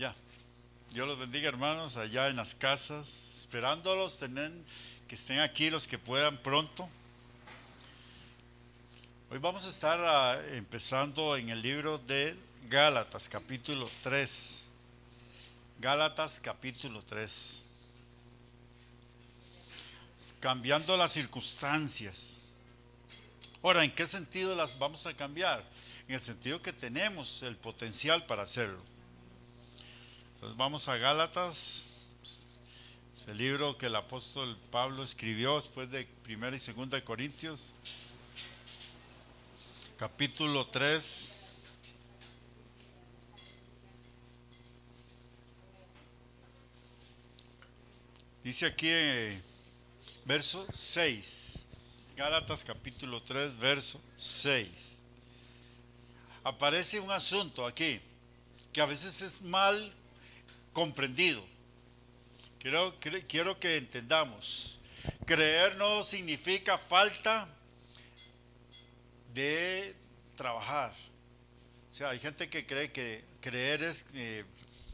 Ya, Dios los bendiga, hermanos, allá en las casas, esperándolos, que estén aquí los que puedan pronto. Hoy vamos a estar empezando en el libro de Gálatas, capítulo 3. Gálatas, capítulo 3. Cambiando las circunstancias. Ahora, ¿en qué sentido las vamos a cambiar? En el sentido que tenemos el potencial para hacerlo. Entonces vamos a Gálatas. Es el libro que el apóstol Pablo escribió después de 1 y 2 de Corintios, capítulo 3. Dice aquí verso 6. Gálatas capítulo 3, verso 6. Aparece un asunto aquí que a veces es mal comprendido. Quiero que entendamos. Creer no significa falta de trabajar. O sea, hay gente que cree que creer es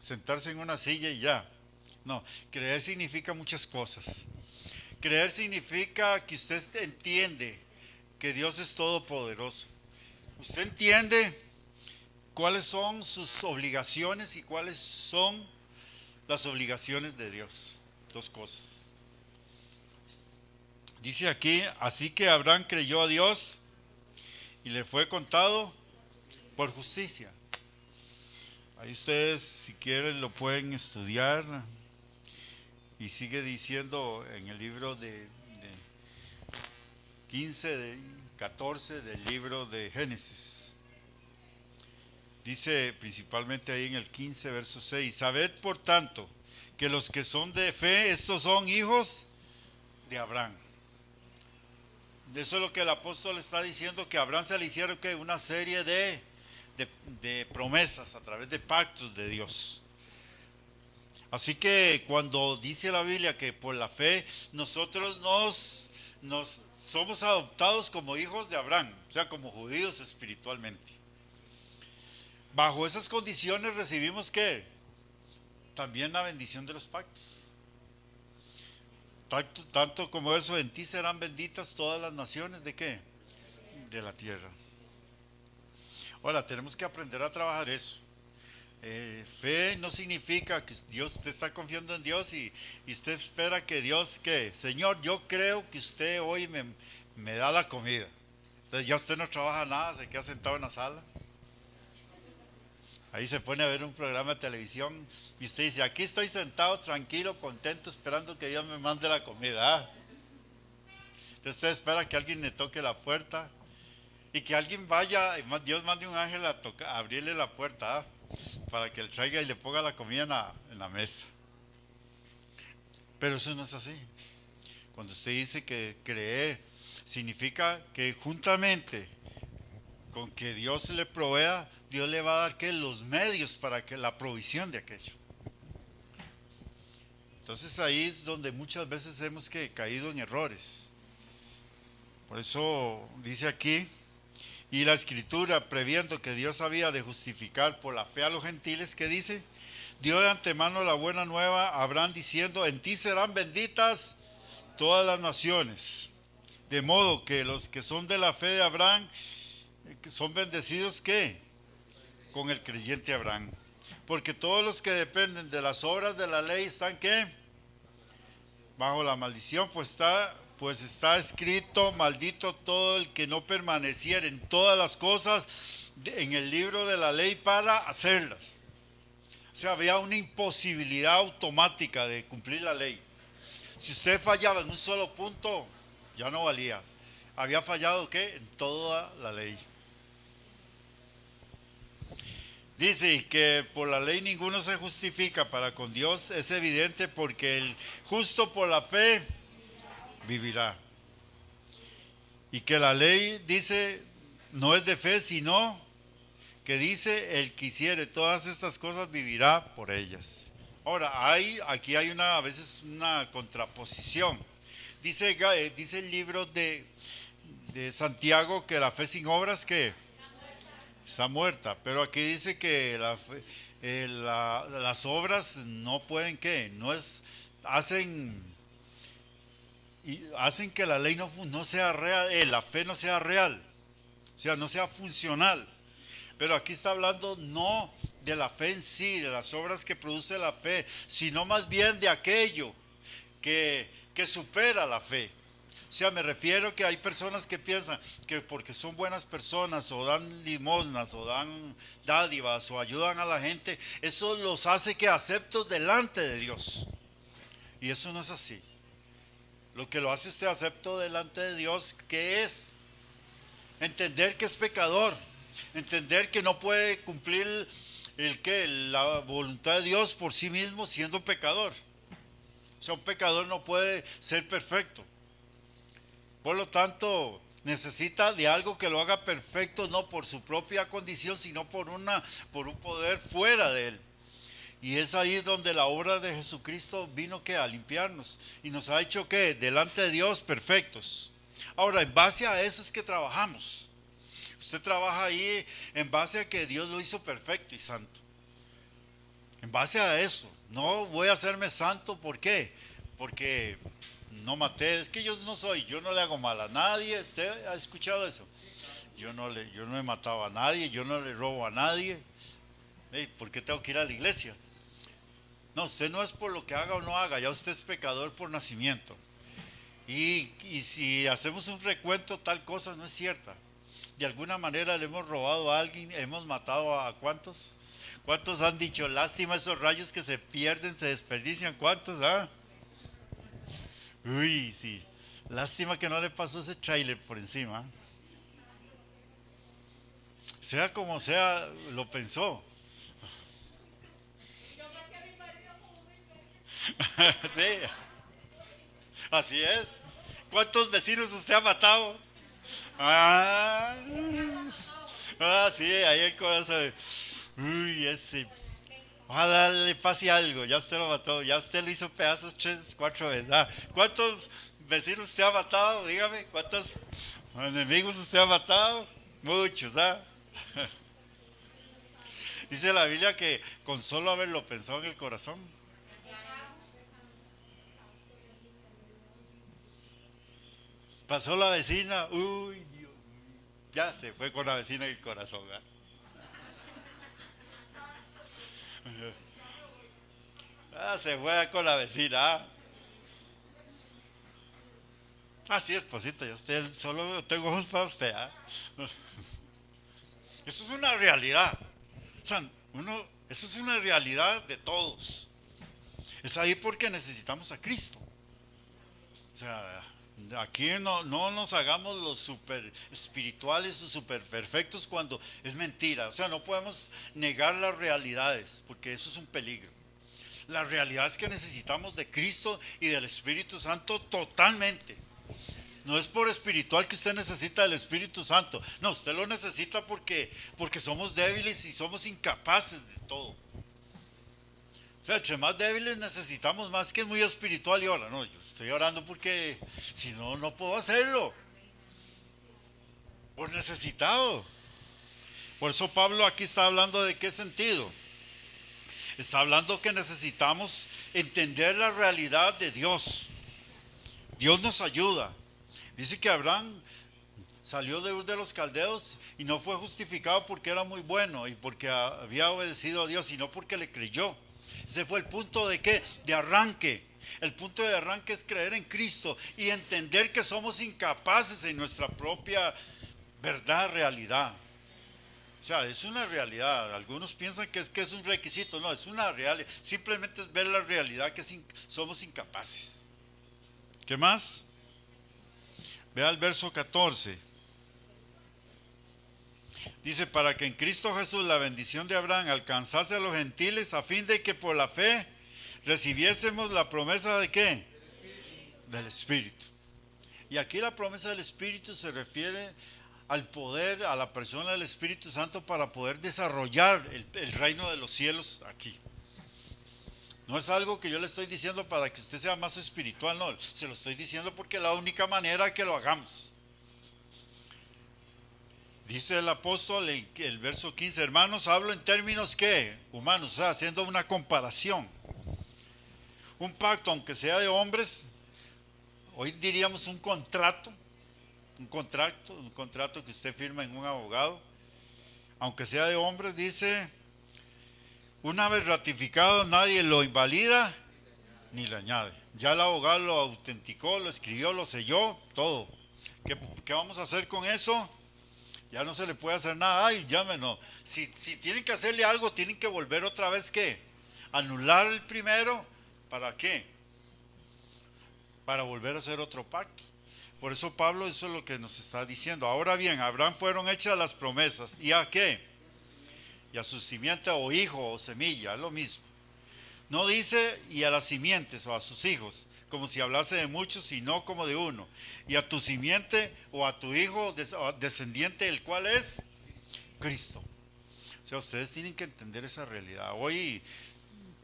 sentarse en una silla y ya. No, creer significa muchas cosas. Creer significa que usted entiende que Dios es todopoderoso. Usted entiende cuáles son sus obligaciones y cuáles son las obligaciones de Dios. Dos cosas. Dice aquí, así que Abraham creyó a Dios y le fue contado por justicia. Ahí ustedes, si quieren, lo pueden estudiar. Y sigue diciendo en el libro de 14 del libro de Génesis. Dice principalmente ahí en el 15, verso 6. Sabed por tanto que los que son de fe, estos son hijos de Abraham. Eso es lo que el apóstol está diciendo, que a Abraham se le hicieron que una serie de promesas a través de pactos de Dios. Así que cuando dice la Biblia que por la fe nosotros nos somos adoptados como hijos de Abraham, o sea, como judíos espiritualmente. Bajo esas condiciones recibimos ¿qué? También la bendición de los pactos. Tanto como eso, en ti serán benditas todas las naciones de ¿qué? De la tierra. Ahora, tenemos que aprender a trabajar eso. Fe no significa que Dios, usted está confiando en Dios y usted espera que Dios, que Señor, yo creo que usted hoy me da la comida. Entonces ya usted no trabaja nada, se queda sentado en la sala. Ahí se pone a ver un programa de televisión y usted dice, aquí estoy sentado tranquilo, contento, esperando que Dios me mande la comida. Entonces usted espera que alguien le toque la puerta y que alguien vaya, Dios mande un ángel a abrirle la puerta para que él traiga y le ponga la comida en la mesa. Pero eso no es así. Cuando usted dice que cree, significa que juntamente con que Dios le provea, Dios le va a dar ¿qué? Los medios para que la provisión de aquello. Entonces ahí es donde muchas veces hemos caído en errores. Por eso dice aquí, y la escritura previendo que Dios había de justificar por la fe a los gentiles, ¿qué dice? Dio de antemano la buena nueva a Abraham diciendo, en ti serán benditas todas las naciones. De modo que los que son de la fe de Abraham son bendecidos ¿qué? Con el creyente Abraham. Porque todos los que dependen de las obras de la ley están ¿qué? Bajo la maldición, pues está escrito, maldito todo el que no permaneciera en todas las cosas en el libro de la ley para hacerlas. O sea, había una imposibilidad automática de cumplir la ley. Si usted fallaba en un solo punto, ya no valía. Había fallado ¿qué? En toda la ley. Dice que por la ley ninguno se justifica para con Dios, es evidente porque el justo por la fe vivirá. Y que la ley dice no es de fe, sino que dice el que hiciere todas estas cosas vivirá por ellas. Ahora, aquí hay a veces una contraposición. Dice el libro de Santiago que la fe sin obras que está muerta, pero aquí dice que las obras no pueden, ¿qué? No es, hacen, hacen que la ley no sea real, la fe no sea real, o sea, no sea funcional. Pero aquí está hablando no de la fe en sí, de las obras que produce la fe, sino más bien de aquello que supera la fe. O sea, me refiero que hay personas que piensan que porque son buenas personas o dan limosnas o dan dádivas o ayudan a la gente, eso los hace que aceptos delante de Dios. Y eso no es así. Lo que lo hace usted acepto delante de Dios, ¿qué es? Entender que es pecador, entender que no puede cumplir la voluntad de Dios por sí mismo siendo pecador. O sea, un pecador no puede ser perfecto. Por lo tanto, necesita de algo que lo haga perfecto, no por su propia condición, sino por un poder fuera de él. Y es ahí donde la obra de Jesucristo vino que a limpiarnos y nos ha hecho que delante de Dios perfectos. Ahora, en base a eso es que trabajamos. Usted trabaja ahí en base a que Dios lo hizo perfecto y santo. En base a eso. No voy a hacerme santo, ¿por qué? Porque no maté, es que yo no le hago mal a nadie. ¿Usted ha escuchado eso? Yo no he matado a nadie, yo no le robo a nadie. Hey, ¿por qué tengo que ir a la iglesia? No, usted no es por lo que haga o no haga, ya usted es pecador por nacimiento. Y si hacemos un recuento, tal cosa no es cierta. De alguna manera le hemos robado a alguien, hemos matado a ¿cuántos? ¿Cuántos han dicho, lástima esos rayos que se pierden, se desperdician? ¿Cuántos? ¿Ah? Uy, sí. Lástima que no le pasó ese trailer por encima. Sea como sea, lo pensó. Sí, así es. ¿Cuántos vecinos usted ha matado? Ah, sí, ahí el corazón. Uy, ese. Ojalá le pase algo. Ya usted lo mató. Ya usted lo hizo pedazos 3, 4 veces. ¿Cuántos vecinos usted ha matado? Dígame. ¿Cuántos enemigos usted ha matado? Muchos, ¿ah? Dice la Biblia que con solo haberlo pensado en el corazón. Pasó la vecina. Uy, Dios. Ya se fue con la vecina en el corazón. ¿Ah? Se fue con la vecina. Sí, esposita, yo usted, solo tengo ojos para usted. Eso es una realidad. O sea, eso es una realidad de todos. Es ahí porque necesitamos a Cristo. O sea, aquí no nos hagamos los super espirituales o super perfectos cuando es mentira. O sea, no podemos negar las realidades porque eso es un peligro. La realidad es que necesitamos de Cristo y del Espíritu Santo totalmente. No es por espiritual que usted necesita del Espíritu Santo. No, usted lo necesita porque somos débiles y somos incapaces de todo. O sea, entre más débiles necesitamos más que es muy espiritual y ahora. No, yo estoy orando porque si no, no puedo hacerlo. Por necesitado. Por eso Pablo aquí está hablando de qué sentido. Está hablando que necesitamos entender la realidad de Dios. Dios nos ayuda. Dice que Abraham salió de Ur de los Caldeos y no fue justificado porque era muy bueno y porque había obedecido a Dios, sino porque le creyó. Ese fue el punto de qué, de arranque. El punto de arranque es creer en Cristo y entender que somos incapaces en nuestra propia verdad, realidad. O sea, es una realidad. Algunos piensan que es un requisito. No, es una realidad. Simplemente es ver la realidad que somos incapaces. ¿Qué más? Vea el verso 14. Dice, para que en Cristo Jesús la bendición de Abraham alcanzase a los gentiles a fin de que por la fe recibiésemos la promesa de ¿qué? Del Espíritu. Y aquí la promesa del Espíritu se refiere al poder, a la persona del Espíritu Santo para poder desarrollar el reino de los cielos aquí. No es algo que yo le estoy diciendo para que usted sea más espiritual, no, se lo estoy diciendo porque es la única manera que lo hagamos. Dice el apóstol en el verso 15, hermanos, hablo en términos que humanos, o sea, haciendo una comparación. Un pacto, aunque sea de hombres, hoy diríamos un contrato que usted firma en un abogado, aunque sea de hombres, dice, una vez ratificado nadie lo invalida ni le añade. Ya el abogado lo autenticó, lo escribió, lo selló, todo. ¿Qué vamos a hacer con eso? Ya no se le puede hacer nada. Ay, llámenos. Si tienen que hacerle algo, tienen que volver otra vez, ¿qué? Anular el primero. ¿Para qué? Para volver a hacer otro pacto. Por eso Pablo eso es lo que nos está diciendo. Ahora bien, a Abraham fueron hechas las promesas. ¿Y a qué? Y a su simiente o hijo o semilla, es lo mismo. No dice y a las simientes o a sus hijos, como si hablase de muchos, sino como de uno. Y a tu simiente o a tu hijo descendiente, el cual es Cristo. O sea, ustedes tienen que entender esa realidad. Hoy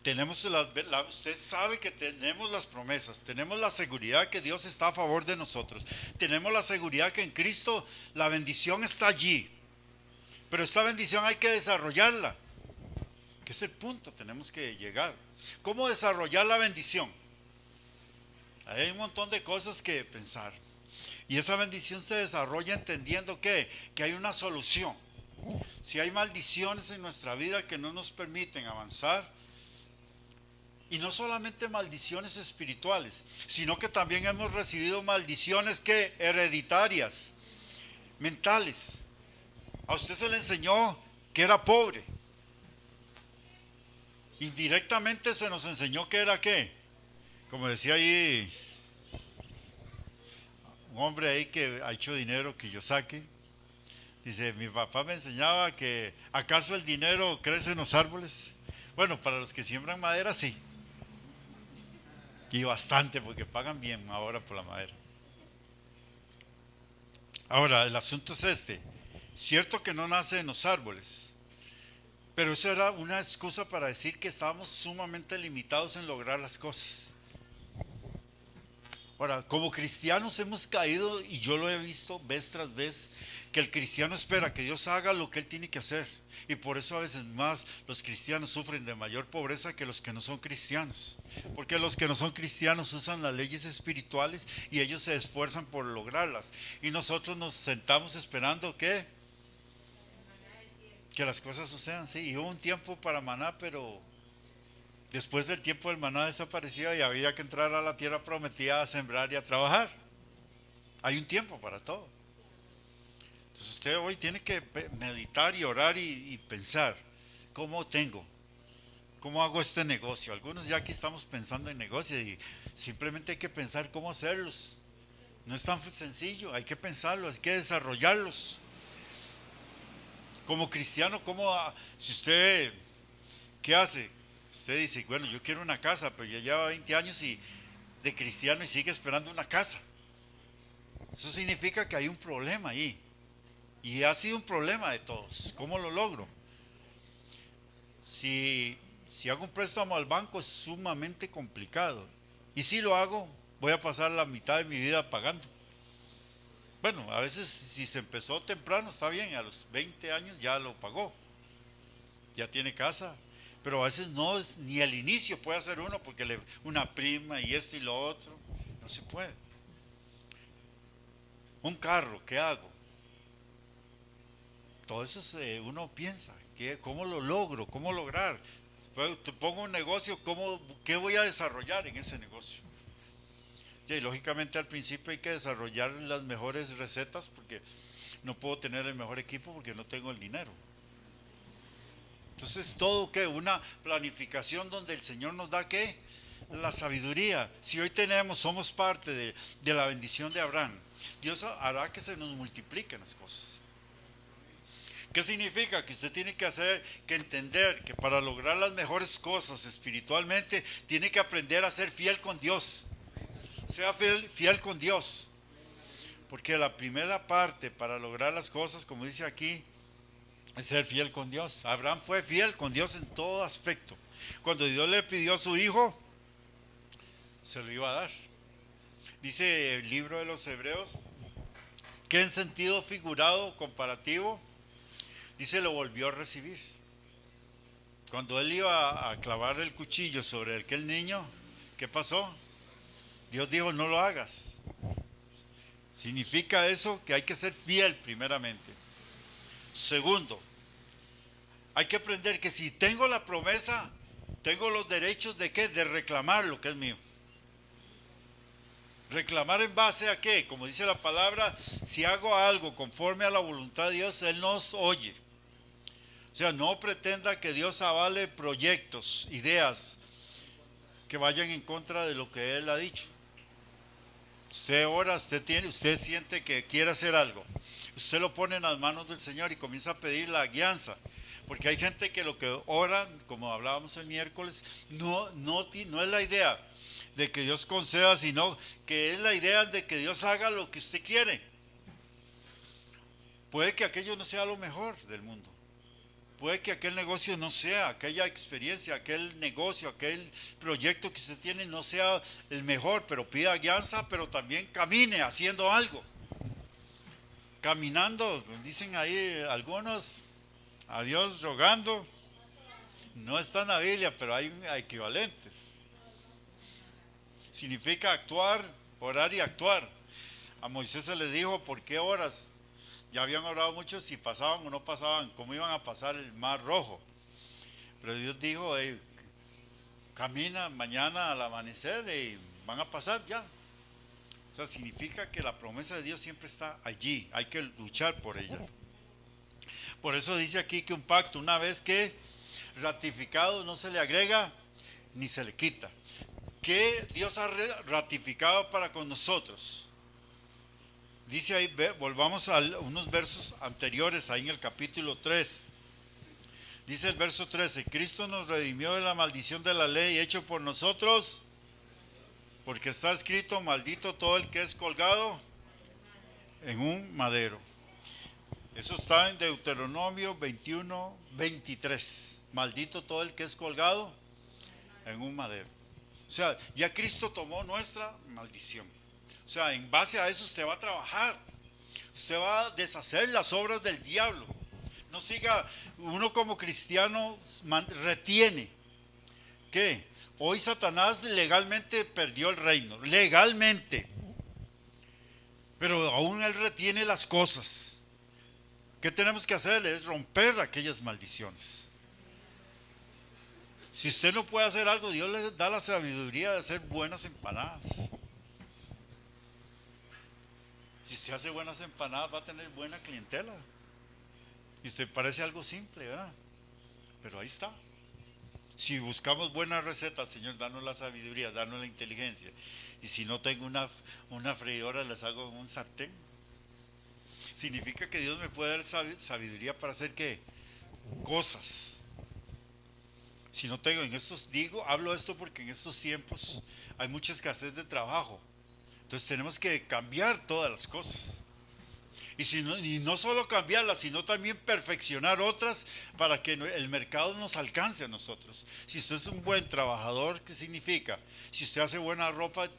tenemos usted sabe que tenemos las promesas, tenemos la seguridad que Dios está a favor de nosotros, tenemos la seguridad que en Cristo la bendición está allí, pero esta bendición hay que desarrollarla, que es el punto, tenemos que llegar. ¿Cómo desarrollar la bendición? Hay un montón de cosas que pensar, y esa bendición se desarrolla entendiendo que hay una solución. Si hay maldiciones en nuestra vida que no nos permiten avanzar, y no solamente maldiciones espirituales, sino que también hemos recibido maldiciones que hereditarias, mentales. A usted se le enseñó que era pobre. Indirectamente se nos enseñó que era qué. Como decía ahí un hombre ahí que ha hecho dinero, Kiyosaki, dice, mi papá me enseñaba que ¿acaso el dinero crece en los árboles? Bueno, para los que siembran madera sí. Y bastante, porque pagan bien ahora por la madera. Ahora, el asunto es este. Cierto que no nace en los árboles, pero eso era una excusa para decir que estábamos sumamente limitados en lograr las cosas. Ahora, como cristianos hemos caído, y yo lo he visto vez tras vez, que el cristiano espera que Dios haga lo que Él tiene que hacer. Y por eso a veces más los cristianos sufren de mayor pobreza que los que no son cristianos. Porque los que no son cristianos usan las leyes espirituales y ellos se esfuerzan por lograrlas. Y nosotros nos sentamos esperando que las cosas sucedan. Sí, y hubo un tiempo para maná, pero después del tiempo del maná desapareció y había que entrar a la tierra prometida a sembrar y a trabajar. Hay un tiempo para todo. Entonces usted hoy tiene que meditar y orar y pensar, ¿cómo hago este negocio? Algunos ya aquí estamos pensando en negocios y simplemente hay que pensar cómo hacerlos. No es tan sencillo, hay que pensarlo, hay que desarrollarlos. Como cristiano, si usted, ¿qué hace? Usted dice, bueno, yo quiero una casa, pero ya lleva 20 años de cristiano y sigue esperando una casa. Eso significa que hay un problema ahí. Y ha sido un problema de todos. ¿Cómo lo logro? Si hago un préstamo al banco es sumamente complicado. Y si lo hago, voy a pasar la mitad de mi vida pagando. Bueno, a veces si se empezó temprano está bien, a los 20 años ya lo pagó. Ya tiene casa. Pero a veces no es, ni el inicio puede hacer uno porque una prima y esto y lo otro. No se puede. Un carro, ¿qué hago? Todo eso uno piensa, ¿cómo lo logro? ¿Cómo lograr? Te pongo un negocio, ¿qué voy a desarrollar en ese negocio? Y lógicamente al principio hay que desarrollar las mejores recetas porque no puedo tener el mejor equipo porque no tengo el dinero. Entonces todo una planificación donde el Señor nos da la sabiduría. Si hoy somos parte de la bendición de Abraham, Dios hará que se nos multipliquen las cosas. ¿Qué significa? Que usted tiene que entender que para lograr las mejores cosas espiritualmente, tiene que aprender a ser fiel con Dios. Sea fiel con Dios. Porque la primera parte para lograr las cosas, como dice aquí, es ser fiel con Dios. Abraham fue fiel con Dios en todo aspecto. Cuando Dios le pidió a su hijo, se lo iba a dar. Dice el libro de los Hebreos que en sentido figurado, comparativo, dice lo volvió a recibir. Cuando él iba a clavar el cuchillo sobre aquel niño, ¿qué pasó? Dios dijo, no lo hagas. Significa eso que hay que ser fiel primeramente. Segundo, hay que aprender que si tengo la promesa, tengo los derechos de ¿qué? De reclamar lo que es mío. Reclamar en base a qué, como dice la palabra, si hago algo conforme a la voluntad de Dios, Él nos oye. O sea, no pretenda que Dios avale proyectos, ideas que vayan en contra de lo que Él ha dicho. Usted ora, usted siente que quiere hacer algo. Usted lo pone en las manos del Señor y comienza a pedir la guianza. Porque hay gente que lo que oran, como hablábamos el miércoles, no es la idea de que Dios conceda, sino que es la idea de que Dios haga lo que usted quiere. Puede que aquello no sea lo mejor del mundo. Puede que aquel negocio no sea, aquella experiencia, aquel negocio, aquel proyecto que usted tiene no sea el mejor, pero pida guianza, pero también camine haciendo algo. Caminando, dicen ahí algunos, a Dios rogando. No está en la Biblia, pero hay equivalentes. Significa actuar, orar y actuar. A Moisés se le dijo, ¿por qué oras? Ya habían orado muchos si pasaban o no pasaban, cómo iban a pasar el mar rojo. Pero Dios dijo, camina mañana al amanecer y van a pasar ya. O sea, significa que la promesa de Dios siempre está allí, hay que luchar por ella. Por eso dice aquí que un pacto, una vez que ratificado, no se le agrega ni se le quita. ¿Qué Dios ha ratificado para con nosotros? Dice ahí, volvamos a unos versos anteriores, ahí en el capítulo 3. Dice el verso 13, Cristo nos redimió de la maldición de la ley hecho por nosotros, porque está escrito, maldito todo el que es colgado en un madero. Eso está en Deuteronomio 21, 23. Maldito todo el que es colgado en un madero. O sea, ya Cristo tomó nuestra maldición. O sea, en base a eso usted va a trabajar. Usted va a deshacer las obras del diablo. No siga, uno como cristiano retiene. ¿Qué? Hoy Satanás legalmente perdió el reino. Legalmente. Pero aún él retiene las cosas. ¿Qué tenemos que hacer? Es romper aquellas maldiciones. Si usted no puede hacer algo, Dios le da la sabiduría de hacer buenas empanadas. Si usted hace buenas empanadas, va a tener buena clientela. Y usted parece algo simple, ¿verdad? Pero ahí está. Si buscamos buenas recetas, Señor, danos la sabiduría, danos la inteligencia. Y si no tengo una freidora, les hago un sartén. Significa que Dios me puede dar sabiduría para hacer ¿qué? Cosas. Si no tengo, hablo esto porque en estos tiempos hay mucha escasez de trabajo. Entonces tenemos que cambiar todas las cosas. Y no solo cambiarlas, sino también perfeccionar otras para que el mercado nos alcance a nosotros. Si usted es un buen trabajador, ¿qué significa? Si usted hace buena ropa,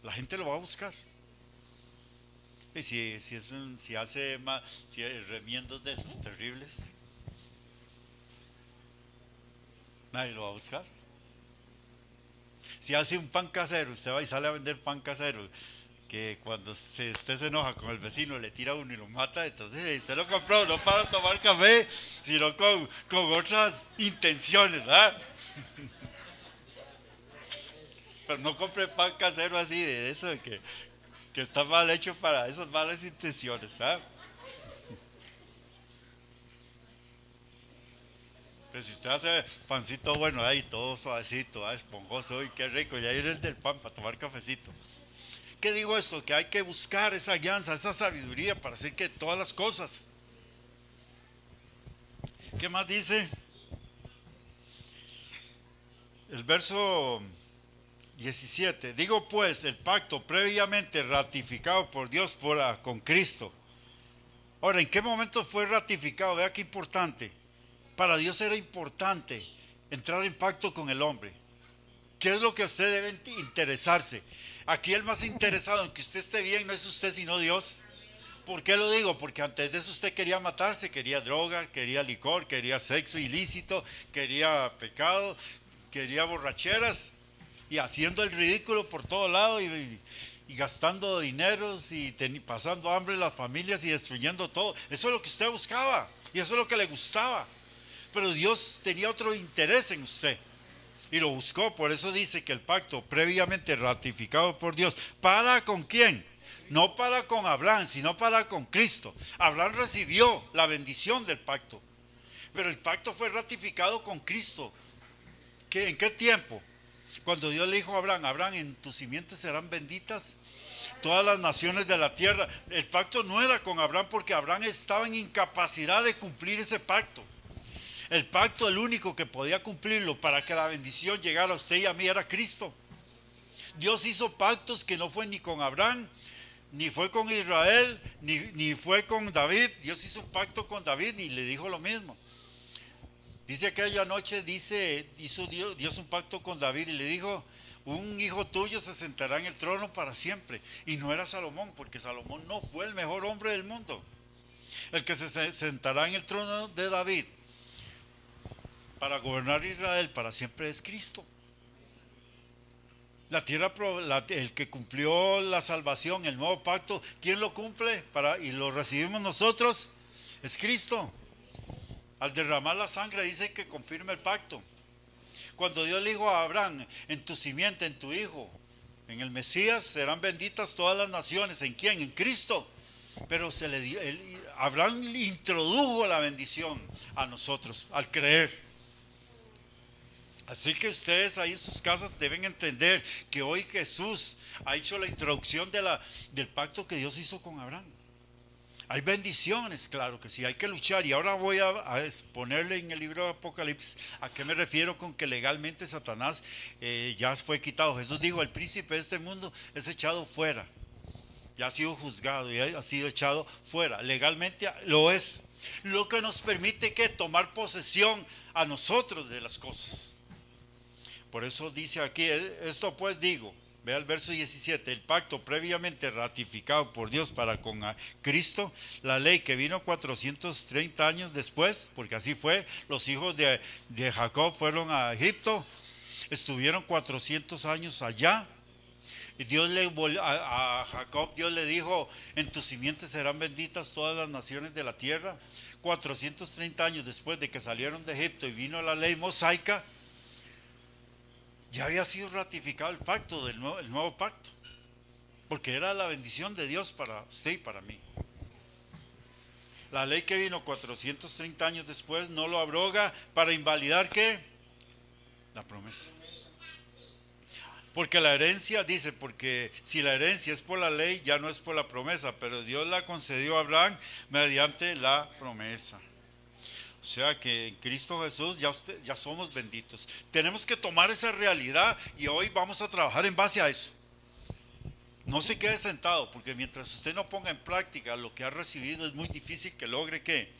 la gente lo va a buscar. Y si hace remiendos de esos terribles, nadie lo va a buscar. Si hace un pan casero, usted va y sale a vender pan casero, que cuando usted se enoja con el vecino, le tira uno y lo mata, entonces usted lo compró no para tomar café, sino con otras intenciones, ¿verdad? Pero no compre pan casero así, de eso de que está mal hecho para esas malas intenciones, ¿sabes? Pero si usted hace pancito bueno, ahí todo suavecito, esponjoso, y qué rico, ya viene el del pan para tomar cafecito. ¿Qué digo esto? Que hay que buscar esa guianza, esa sabiduría para hacer que todas las cosas. ¿Qué más dice? El verso 17. Digo pues, el pacto previamente ratificado por Dios con Cristo. Ahora, ¿en qué momento fue ratificado? Vea qué importante. Para Dios era importante entrar en pacto con el hombre. ¿Qué es lo que usted debe interesarse? Aquí el más interesado en que usted esté bien no es usted sino Dios. ¿Por qué lo digo? Porque antes de eso usted quería matarse, quería droga, quería licor, quería sexo ilícito, quería pecado, quería borracheras y haciendo el ridículo por todo lado y gastando dineros y pasando hambre en las familias y destruyendo todo. Eso es lo que usted buscaba y eso es lo que le gustaba. Pero Dios tenía otro interés en usted y lo buscó. Por eso dice que el pacto previamente ratificado por Dios, ¿para con quién? No para con Abraham, sino para con Cristo. Abraham recibió la bendición del pacto, pero el pacto fue ratificado con Cristo. ¿En qué tiempo? Cuando Dios le dijo a Abraham, Abraham, en tus simientes serán benditas todas las naciones de la tierra. El pacto no era con Abraham porque Abraham estaba en incapacidad de cumplir ese pacto. El pacto, el único que podía cumplirlo para que la bendición llegara a usted y a mí era Cristo. Dios hizo pactos que no fue ni con Abraham, ni fue con Israel, ni fue con David. Dios hizo un pacto con David y le dijo lo mismo. Dice aquella noche, hizo Dios un pacto con David y le dijo, un hijo tuyo se sentará en el trono para siempre. Y no era Salomón, porque Salomón no fue el mejor hombre del mundo. El que se sentará en el trono de David para gobernar Israel para siempre es Cristo. La tierra, el que cumplió la salvación, el nuevo pacto, ¿quién lo cumple? Y lo recibimos nosotros, es Cristo. Al derramar la sangre dice que confirma el pacto. Cuando Dios le dijo a Abraham, en tu simiente, en tu hijo, en el Mesías serán benditas todas las naciones. ¿En quién? En Cristo. Pero Abraham introdujo la bendición a nosotros al creer. Así que ustedes ahí en sus casas deben entender que hoy Jesús ha hecho la introducción del pacto que Dios hizo con Abraham. Hay bendiciones, claro que sí, hay que luchar. Y ahora voy a exponerle en el libro de Apocalipsis a qué me refiero con que legalmente Satanás ya fue quitado. Jesús dijo, el príncipe de este mundo es echado fuera. Ya ha sido juzgado, ya ha sido echado fuera. Legalmente lo es. Lo que nos permite que tomar posesión a nosotros de las cosas. Por eso dice aquí, esto pues digo, vea el verso 17, el pacto previamente ratificado por Dios para con Cristo, la ley que vino 430 años después, porque así fue, los hijos de Jacob fueron a Egipto, estuvieron 400 años allá, y a Jacob Dios le dijo, en tus simientes serán benditas todas las naciones de la tierra. 430 años después de que salieron de Egipto y vino la ley mosaica, ya había sido ratificado el pacto, el nuevo pacto, porque era la bendición de Dios para usted y para mí. La ley que vino 430 años después no lo abroga para invalidar ¿qué? La promesa. Porque la herencia, dice, porque si la herencia es por la ley, ya no es por la promesa, pero Dios la concedió a Abraham mediante la promesa. O sea que en Cristo Jesús ya somos benditos. Tenemos que tomar esa realidad y hoy vamos a trabajar en base a eso. No se quede sentado, porque mientras usted no ponga en práctica lo que ha recibido, es muy difícil que logre ¿qué?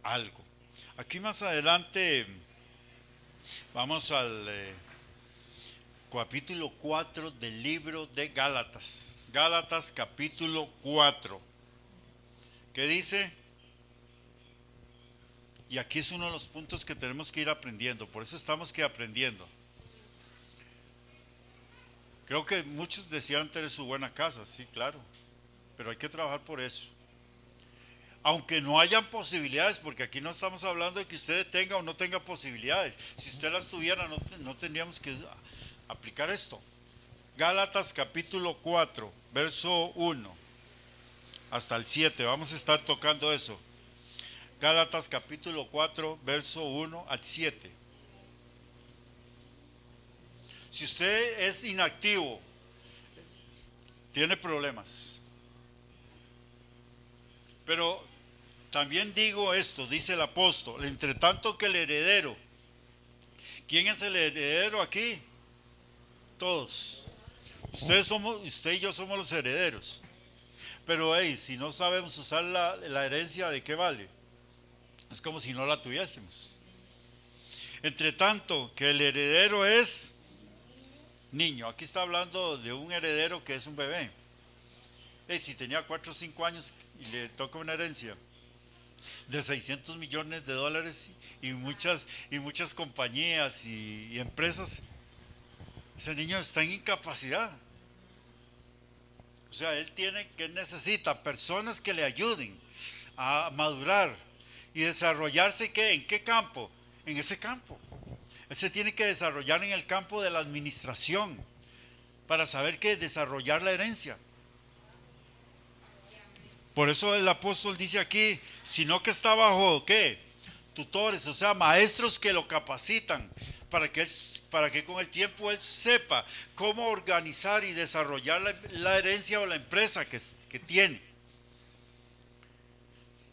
Algo. Aquí más adelante vamos al capítulo 4 del libro de Gálatas. Gálatas capítulo 4. ¿Qué dice? Y aquí es uno de los puntos que tenemos que ir aprendiendo, por eso estamos aprendiendo. Creo que muchos desean tener su buena casa, sí, claro, pero hay que trabajar por eso. Aunque no hayan posibilidades, porque aquí no estamos hablando de que usted tenga o no tenga posibilidades. Si usted las tuviera, no tendríamos que aplicar esto. Gálatas capítulo 4, verso 1 hasta el 7, vamos a estar tocando eso. Gálatas capítulo 4, verso 1 al 7. Si usted es inactivo, tiene problemas. Pero también digo esto, dice el apóstol, entre tanto que el heredero, ¿quién es el heredero aquí? Todos. Usted y yo somos los herederos. Pero si no sabemos usar la herencia, ¿de qué vale? Es como si no la tuviésemos. Entre tanto que el heredero es niño. Aquí está hablando de un heredero que es un bebé. Si tenía 4 o 5 años y le toca una herencia de 600 millones de dólares y muchas compañías y empresas, ese niño está en incapacidad. O sea, él necesita personas que le ayuden a madurar y desarrollarse. ¿Qué? ¿En qué campo? En ese campo. Él se tiene que desarrollar en el campo de la administración para saber qué desarrollar la herencia. Por eso el apóstol dice aquí, sino que está bajo ¿qué? Tutores, o sea, maestros que lo capacitan para que con el tiempo él sepa cómo organizar y desarrollar la herencia o la empresa que tiene.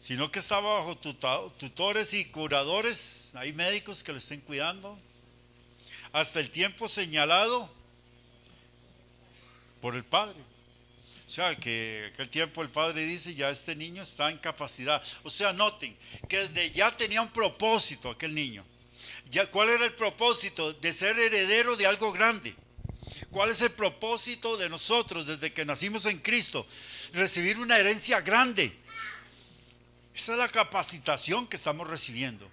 Sino que está bajo tutores y curadores, hay médicos que lo estén cuidando, hasta el tiempo señalado por el padre. O sea, que aquel tiempo el padre dice, ya este niño está en capacidad. O sea, noten que desde ya tenía un propósito aquel niño. ¿Cuál era el propósito? De ser heredero de algo grande. ¿Cuál es el propósito de nosotros desde que nacimos en Cristo? Recibir una herencia grande. Esa es la capacitación que estamos recibiendo.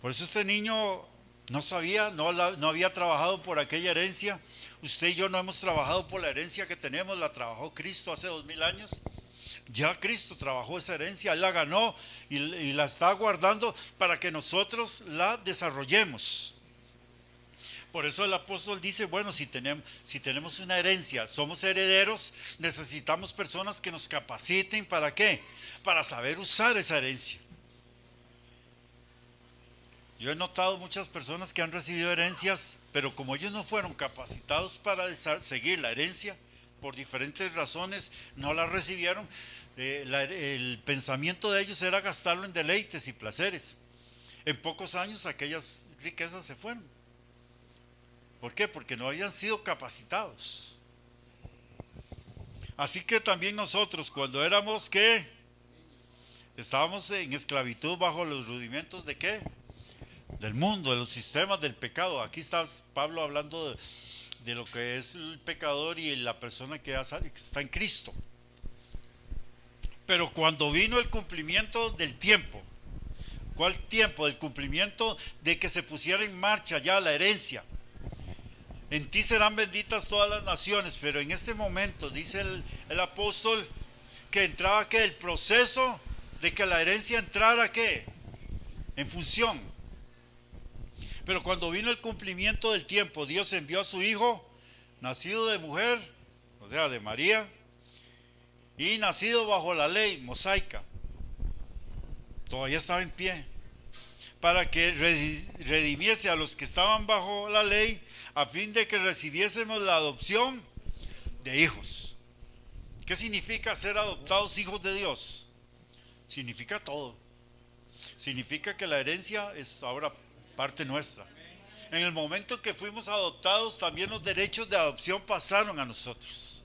Por eso este niño no sabía, no había trabajado por aquella herencia. Usted y yo no hemos trabajado por la herencia que tenemos, la trabajó Cristo hace 2000 años. Ya Cristo trabajó esa herencia, Él la ganó y la está guardando para que nosotros la desarrollemos. Por eso el apóstol dice, bueno, si tenemos una herencia, somos herederos, necesitamos personas que nos capaciten. ¿Para qué? Para saber usar esa herencia. Yo he notado muchas personas que han recibido herencias, pero como ellos no fueron capacitados para seguir la herencia, por diferentes razones no la recibieron, el pensamiento de ellos era gastarlo en deleites y placeres. En pocos años aquellas riquezas se fueron. ¿Por qué? Porque no habían sido capacitados. Así que también nosotros, cuando éramos ¿qué? Estábamos en esclavitud bajo los rudimentos de ¿qué? Del mundo, de los sistemas del pecado. Aquí está Pablo hablando de lo que es el pecador y la persona que está en Cristo. Pero cuando vino el cumplimiento del tiempo, ¿cuál tiempo? El cumplimiento de que se pusiera en marcha ya la herencia. En ti serán benditas todas las naciones, pero en este momento dice el apóstol que entraba ¿qué? El proceso de que la herencia entrara ¿qué? En función. Pero cuando vino el cumplimiento del tiempo, Dios envió a su hijo, nacido de mujer, o sea, de María, y nacido bajo la ley mosaica. Todavía estaba en pie. Para que redimiese a los que estaban bajo la ley, a fin de que recibiésemos la adopción de hijos. ¿Qué significa ser adoptados hijos de Dios? Significa todo. Significa que la herencia es ahora parte nuestra. En el momento que fuimos adoptados, también los derechos de adopción pasaron a nosotros.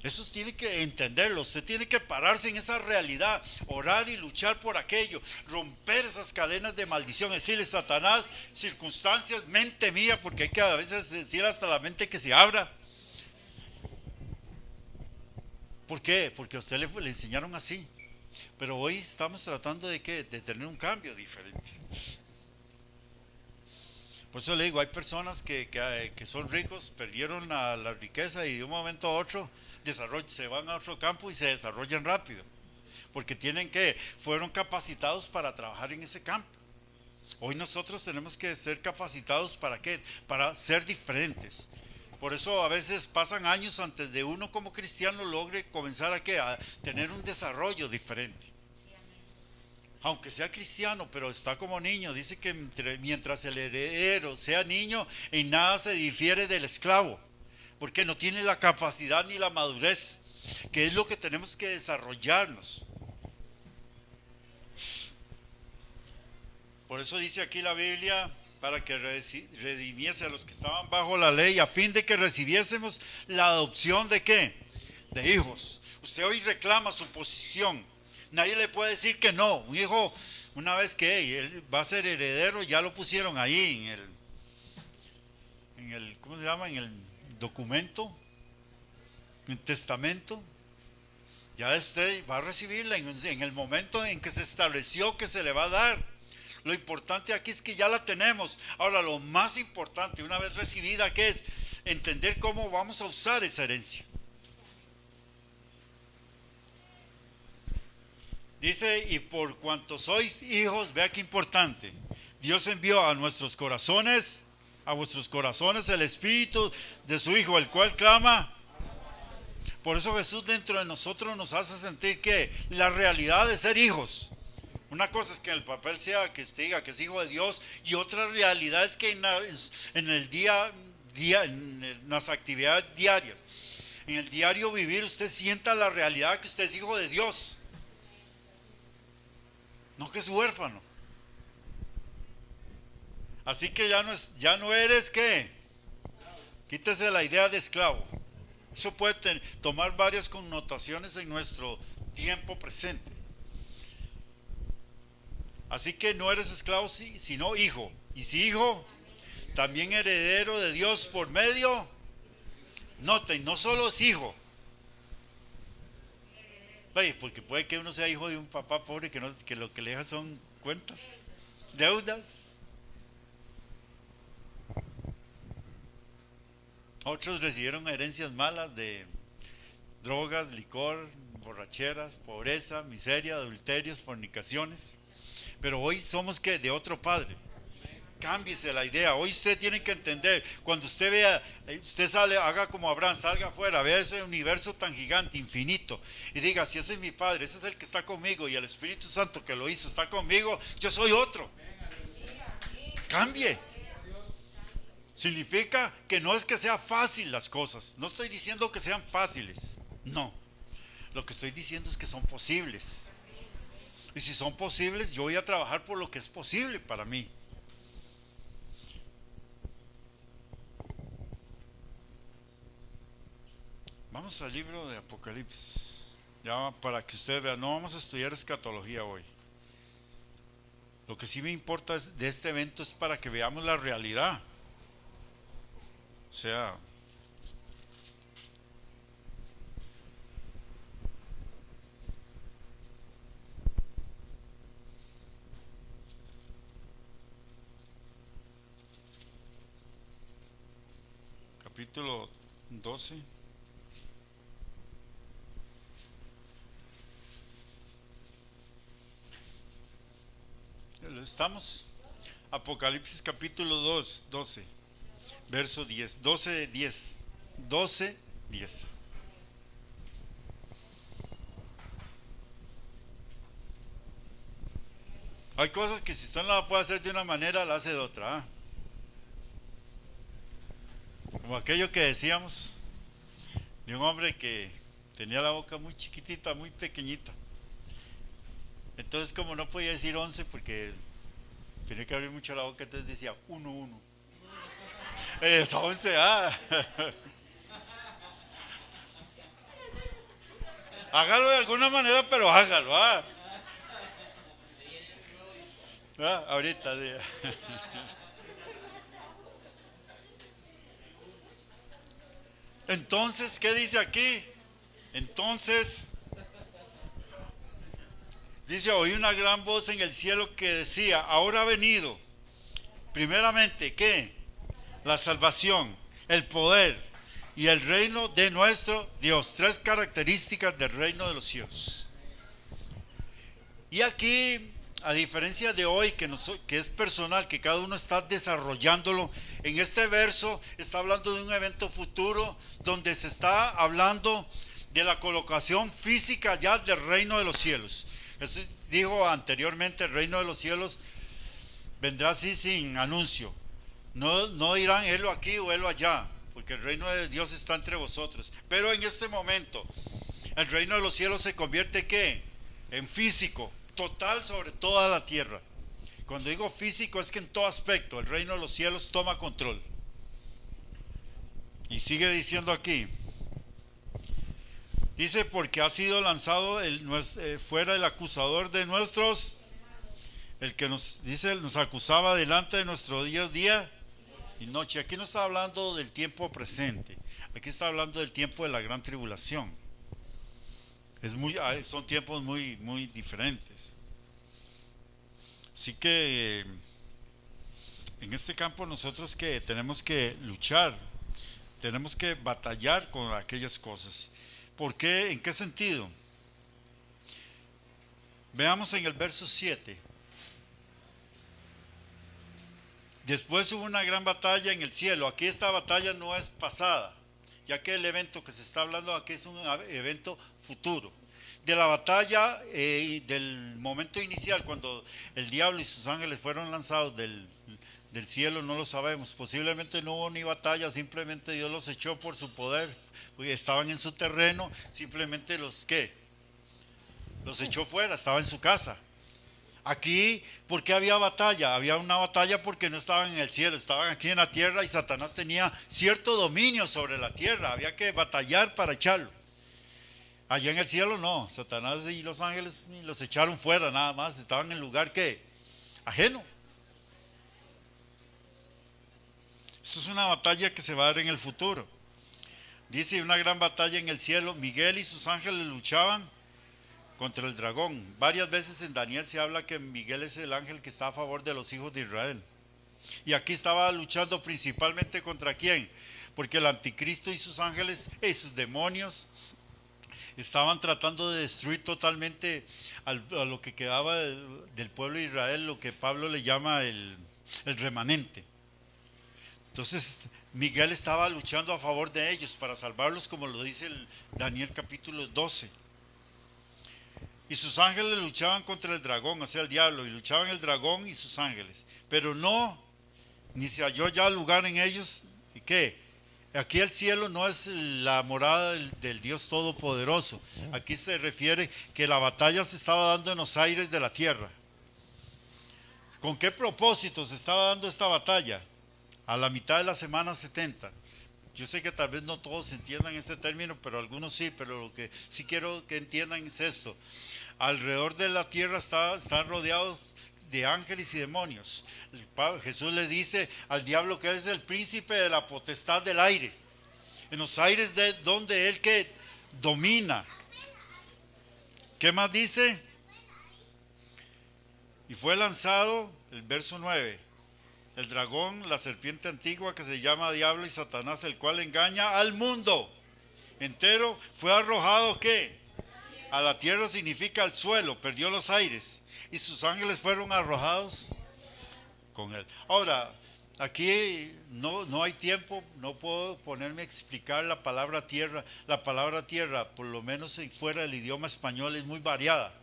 Eso tiene que entenderlo, usted tiene que pararse en esa realidad, orar y luchar por aquello, romper esas cadenas de maldición, decirle Satanás, circunstancias, mente mía, porque hay que a veces decir hasta la mente que se abra. ¿Por qué? Porque a usted le enseñaron así, pero hoy estamos tratando de tener un cambio diferente. Por eso le digo, hay personas que son ricos, perdieron la riqueza y de un momento a otro se van a otro campo y se desarrollan rápido. Porque fueron capacitados para trabajar en ese campo. Hoy nosotros tenemos que ser capacitados ¿para qué? Para ser diferentes. Por eso a veces pasan años antes de uno como cristiano logre comenzar a tener un desarrollo diferente. Aunque sea cristiano, pero está como niño, dice que mientras el heredero sea niño, en nada se difiere del esclavo, porque no tiene la capacidad ni la madurez, que es lo que tenemos que desarrollarnos. Por eso dice aquí la Biblia, para que redimiese a los que estaban bajo la ley, a fin de que recibiésemos la adopción de ¿qué? De hijos. Usted hoy reclama su posición. Nadie le puede decir que no. Un hijo, una vez que él va a ser heredero, ya lo pusieron ahí en el ¿cómo se llama? En el documento. el testamento, ya usted va a recibirla en el momento en que se estableció que se le va a dar. Lo importante aquí es que ya la tenemos. Ahora, lo más importante, una vez recibida, ¿qué es? Entender cómo vamos a usar esa herencia. Dice, y por cuanto sois hijos, vea qué importante. Dios envió a nuestros corazones, a vuestros corazones, el Espíritu de su Hijo, el cual clama. Por eso Jesús dentro de nosotros nos hace sentir que la realidad de ser hijos. Una cosa es que en el papel sea que usted diga que es hijo de Dios, y otra realidad es que en el día, en las actividades diarias, en el diario vivir, usted sienta la realidad que usted es hijo de Dios. No que es huérfano. Así que ya no eres ¿qué? Quítese la idea de esclavo. Eso puede tomar varias connotaciones en nuestro tiempo presente. Así que no eres esclavo, sino hijo. Y si hijo, también heredero de Dios por medio. Noten, no solo es hijo. Porque puede que uno sea hijo de un papá pobre que lo que le deja son cuentas, deudas. Otros recibieron herencias malas de drogas, licor, borracheras, pobreza, miseria, adulterios, fornicaciones. Pero hoy somos ¿qué? De otro padre. Cámbiese la idea. Hoy usted tiene que entender, cuando usted vea, usted sale, haga como Abraham, salga afuera, vea ese universo tan gigante, infinito, y diga, si ese es mi Padre, ese es el que está conmigo, y el Espíritu Santo que lo hizo está conmigo, yo soy otro. Cambie. Significa que no es que sea fácil las cosas. No estoy diciendo que sean fáciles. No. Lo que estoy diciendo es que son posibles. Y si son posibles, yo voy a trabajar por lo que es posible para mí. Vamos al libro de Apocalipsis. Ya para que usted vea, no vamos a estudiar escatología hoy. Lo que sí me importa de este evento es para que veamos la realidad. O sea, capítulo 12. Estamos. Apocalipsis capítulo 12. Verso 10, 12, 10, 12, 10. Hay cosas que si usted no la puede hacer de una manera, la hace de otra. Como aquello que decíamos de un hombre que tenía la boca muy chiquitita, muy pequeñita. Entonces, como no podía decir 11 porque tenía que abrir mucho la boca, entonces decía 1, 1. Es 11, Hágalo de alguna manera, pero hágalo, ahorita, sí. Entonces, ¿qué dice aquí? Entonces, dice, oí una gran voz en el cielo que decía, ahora ha venido, primeramente, ¿qué? La salvación, el poder y el reino de nuestro Dios. 3 características del reino de los cielos. Y aquí, a diferencia de hoy, que es personal, que cada uno está desarrollándolo, en este verso está hablando de un evento futuro donde se está hablando de la colocación física ya del reino de los cielos. Eso dijo anteriormente, el reino de los cielos vendrá así sin anuncio. No dirán helo aquí o helo allá, porque el reino de Dios está entre vosotros. Pero en este momento, el reino de los cielos se convierte ¿qué? En físico, total sobre toda la tierra. Cuando digo físico es que en todo aspecto el reino de los cielos toma control. Y sigue diciendo aquí, dice, porque ha sido lanzado fuera el acusador de nuestros, el que nos acusaba delante de nuestro Dios día y noche. Aquí no está hablando del tiempo presente, aquí está hablando del tiempo de la gran tribulación. Son tiempos muy diferentes. Así que en este campo nosotros que tenemos que luchar, tenemos que batallar con aquellas cosas. ¿Por qué? ¿En qué sentido? Veamos en el verso 7. Después hubo una gran batalla en el cielo. Aquí esta batalla no es pasada, ya que el evento que se está hablando aquí es un evento futuro. De la batalla del momento inicial, cuando el diablo y sus ángeles fueron lanzados del cielo, no lo sabemos. Posiblemente no hubo ni batalla, simplemente Dios los echó por su poder. Estaban en su terreno, simplemente los echó fuera, estaba en su casa. Aquí, ¿por qué había batalla? Había una batalla porque no estaban en el cielo, estaban aquí en la tierra y Satanás tenía cierto dominio sobre la tierra. Había que batallar para echarlo. Allá en el cielo no, Satanás y los ángeles los echaron fuera nada más, estaban en el lugar que ajeno. Esto es una batalla que se va a dar en el futuro. Dice, una gran batalla en el cielo, Miguel y sus ángeles luchaban contra el dragón. Varias veces en Daniel se habla que Miguel es el ángel que está a favor de los hijos de Israel. Y aquí estaba luchando principalmente contra quién, porque el anticristo y sus ángeles y sus demonios estaban tratando de destruir totalmente a lo que quedaba del pueblo de Israel, lo que Pablo le llama el remanente. Entonces Miguel estaba luchando a favor de ellos para salvarlos, como lo dice el Daniel capítulo 12. Y sus ángeles luchaban contra el dragón, o sea el diablo, y luchaban el dragón y sus ángeles. Pero no, ni se halló ya lugar en ellos. ¿Y qué? Aquí el cielo no es la morada del Dios Todopoderoso. Aquí se refiere que la batalla se estaba dando en los aires de la tierra. ¿Con qué propósito se estaba dando esta batalla? A la mitad de la semana 70. Yo sé que tal vez no todos entiendan este término, pero algunos sí, pero lo que sí quiero que entiendan es esto. Alrededor de la tierra están rodeados de ángeles y demonios. Jesús le dice al diablo que él es el príncipe de la potestad del aire. En los aires de donde él que domina. ¿Qué más dice? Y fue lanzado, el verso 9. El dragón, la serpiente antigua que se llama Diablo y Satanás, el cual engaña al mundo entero, fue arrojado ¿qué? A la tierra significa al suelo, perdió los aires y sus ángeles fueron arrojados con él. Ahora, aquí no hay tiempo, no puedo ponerme a explicar la palabra tierra. La palabra tierra, por lo menos fuera del idioma español, es muy variada.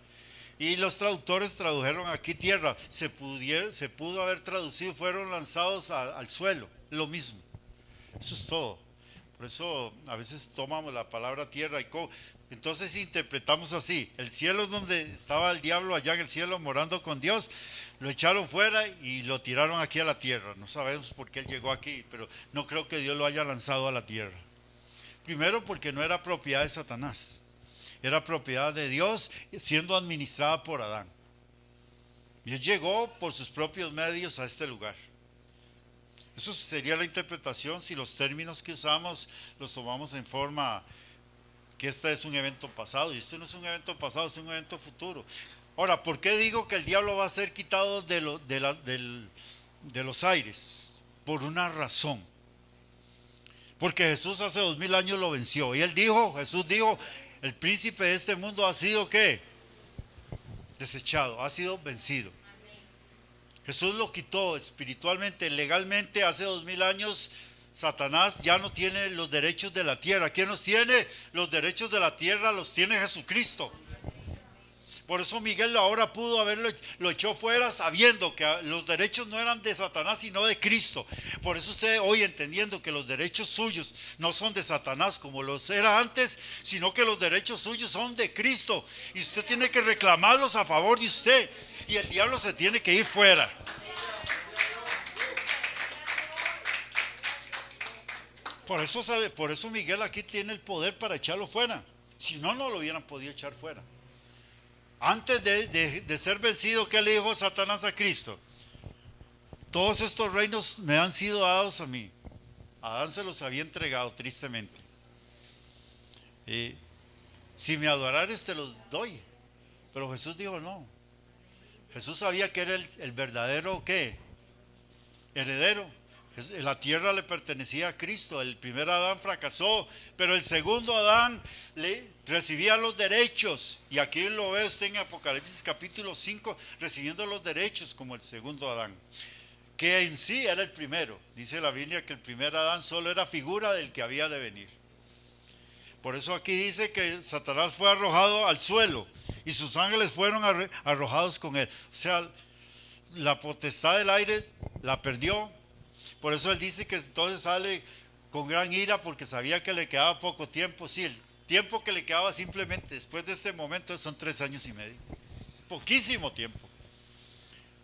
Y los traductores tradujeron aquí tierra, se pudo haber traducido, fueron lanzados al suelo, lo mismo. Eso es todo. Por eso a veces tomamos la palabra tierra y entonces interpretamos así: el cielo es donde estaba el diablo, allá en el cielo morando con Dios, lo echaron fuera y lo tiraron aquí a la tierra. No sabemos por qué él llegó aquí, pero no creo que Dios lo haya lanzado a la tierra. Primero porque no era propiedad de Satanás. Era propiedad de Dios siendo administrada por Adán. Dios llegó por sus propios medios a este lugar. Eso sería la interpretación si los términos que usamos los tomamos en forma que este es un evento pasado. Y esto no es un evento pasado, es un evento futuro. Ahora, ¿por qué digo que el diablo va a ser quitado de los aires? Por una razón. Porque Jesús hace 2000 años lo venció. Y Jesús dijo, el príncipe de este mundo ha sido ¿qué? Desechado, ha sido vencido. Jesús lo quitó espiritualmente, legalmente. Hace 2000 años Satanás ya no tiene los derechos de la tierra. ¿Quién los tiene? Los derechos de la tierra los tiene Jesucristo. Por eso Miguel ahora pudo lo echó fuera sabiendo que los derechos no eran de Satanás sino de Cristo. Por eso usted hoy, entendiendo que los derechos suyos no son de Satanás como los era antes, sino que los derechos suyos son de Cristo. Y usted tiene que reclamarlos a favor de usted. Y el diablo se tiene que ir fuera. Por eso Miguel aquí tiene el poder para echarlo fuera. Si no, no lo hubieran podido echar fuera. Antes de ser vencido, ¿qué le dijo Satanás a Cristo? todos estos reinos me han sido dados a mí. Adán se los había entregado tristemente. Si me adorares te los doy. Pero Jesús dijo no. Jesús sabía que era el verdadero ¿qué? Heredero. La tierra le pertenecía a Cristo. El primer Adán fracasó, pero el segundo Adán recibía los derechos. Y aquí lo ve usted en Apocalipsis capítulo 5, recibiendo los derechos como el segundo Adán, que en sí era el primero. Dice la Biblia que el primer Adán solo era figura del que había de venir. Por eso aquí dice que Satanás fue arrojado al suelo y sus ángeles fueron arrojados con él. O sea, la potestad del aire la perdió. Por eso él dice que entonces sale con gran ira porque sabía que le quedaba poco tiempo. Sí, el tiempo que le quedaba simplemente después de este momento son 3 años y medio. Poquísimo tiempo.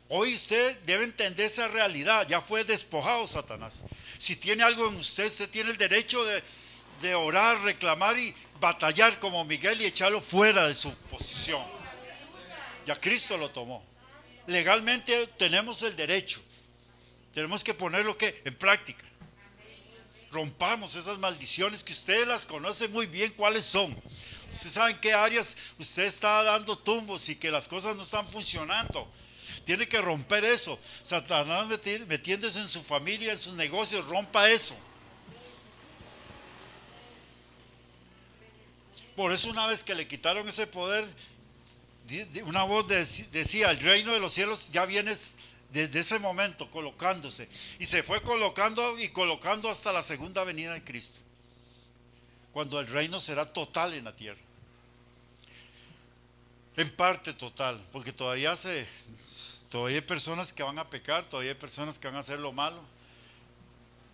Hoy usted debe entender esa realidad. Ya fue despojado Satanás. Si tiene algo en usted, usted tiene el derecho de orar, reclamar y batallar como Miguel y echarlo fuera de su posición. Ya Cristo lo tomó. Legalmente tenemos el derecho. Tenemos que ponerlo en práctica. Rompamos esas maldiciones que ustedes las conocen muy bien cuáles son. Ustedes saben qué áreas usted está dando tumbos y que las cosas no están funcionando. Tiene que romper eso. Satanás metiéndose en su familia, en sus negocios, rompa eso. Por eso una vez que le quitaron ese poder, una voz decía, el reino de los cielos ya viene desde ese momento colocándose. Y se fue colocando y colocando hasta la segunda venida de Cristo, cuando el reino será total en la tierra. En parte total, porque todavía hay personas que van a pecar, todavía hay personas que van a hacer lo malo.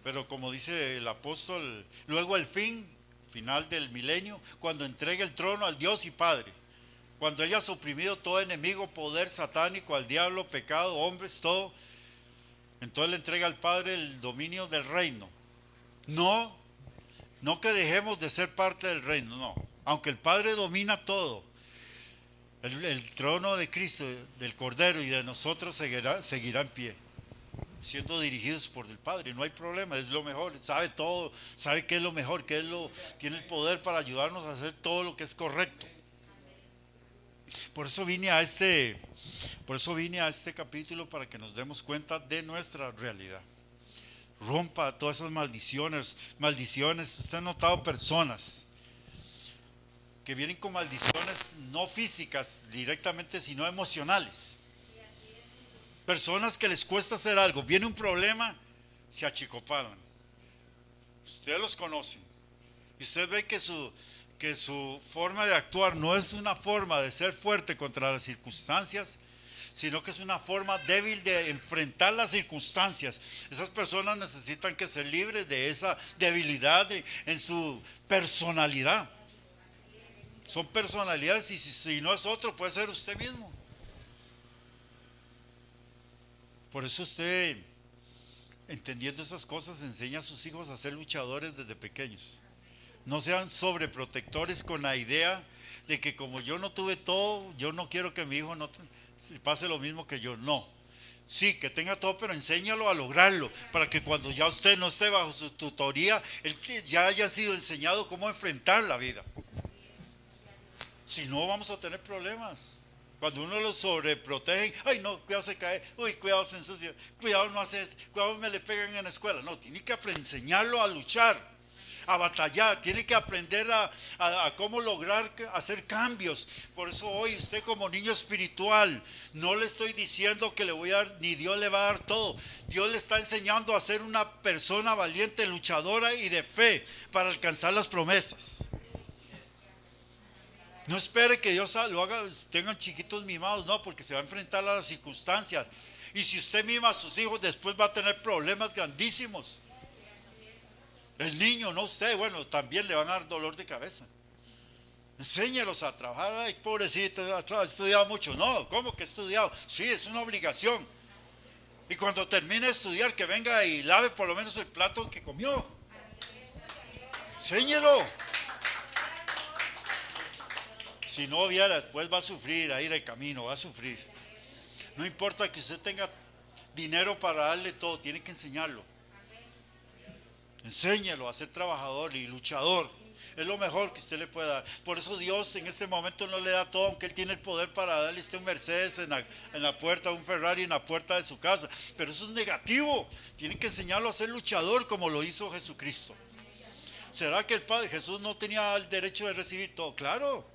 Pero como dice el apóstol, luego el final del milenio, cuando entregue el trono al Dios y Padre, cuando haya suprimido todo enemigo, poder satánico, al diablo, pecado, hombres, todo, entonces le entrega al Padre el dominio del reino. No que dejemos de ser parte del reino, no. Aunque el Padre domina todo, el trono de Cristo, del Cordero y de nosotros seguirá en pie, siendo dirigidos por el Padre. No hay problema, es lo mejor, sabe todo, sabe qué es lo mejor, tiene el poder para ayudarnos a hacer todo lo que es correcto. Por eso vine a este capítulo, para que nos demos cuenta de nuestra realidad. Rompa todas esas maldiciones. Usted ha notado personas que vienen con maldiciones no físicas directamente, sino emocionales. Personas que les cuesta hacer algo, viene un problema, se achicopalan. Ustedes los conocen. Y usted ve que su forma de actuar no es una forma de ser fuerte contra las circunstancias, sino que es una forma débil de enfrentar las circunstancias. Esas personas necesitan que ser libres de esa debilidad en su personalidad. Son personalidades, y si no es otro, puede ser usted mismo. Por eso usted, entendiendo esas cosas, enseña a sus hijos a ser luchadores desde pequeños. No sean sobreprotectores con la idea de que como yo no tuve todo, yo no quiero que mi hijo no pase lo mismo que yo. No. Sí, que tenga todo, pero enséñalo a lograrlo, para que cuando ya usted no esté bajo su tutoría, él ya haya sido enseñado cómo enfrentar la vida. Si no, vamos a tener problemas. Cuando uno lo sobreprotege, ay no, cuidado se cae, uy, cuidado se ensucia, cuidado no hace eso, cuidado me le pegan en la escuela. No, tiene que enseñarlo a luchar, a batallar, tiene que aprender a cómo lograr hacer cambios. Por eso hoy usted, como niño espiritual, no le estoy diciendo que le voy a dar, ni Dios le va a dar todo. Dios le está enseñando a ser una persona valiente, luchadora y de fe para alcanzar las promesas. No espere que Dios lo haga, tengan chiquitos mimados, no, porque se va a enfrentar a las circunstancias. Y si usted mima a sus hijos, después va a tener problemas grandísimos. El niño, no usted, bueno, también le van a dar dolor de cabeza. Enséñelos a trabajar. Ay, pobrecito, ha estudiado mucho. No, ¿cómo que ha estudiado? Sí, es una obligación. Y cuando termine de estudiar, que venga y lave por lo menos el plato que comió. Enséñelo. Si no viera, después va a sufrir ahí de camino, va a sufrir. No importa que usted tenga dinero para darle todo, tiene que enseñarlo. Enséñelo a ser trabajador y luchador. Es lo mejor que usted le puede dar. Por eso Dios en este momento no le da todo, aunque Él tiene el poder para darle a usted un Mercedes en la puerta, un Ferrari en la puerta de su casa. Pero eso es negativo. Tiene que enseñarlo a ser luchador como lo hizo Jesucristo. ¿Será que el Padre Jesús no tenía el derecho de recibir todo? Claro,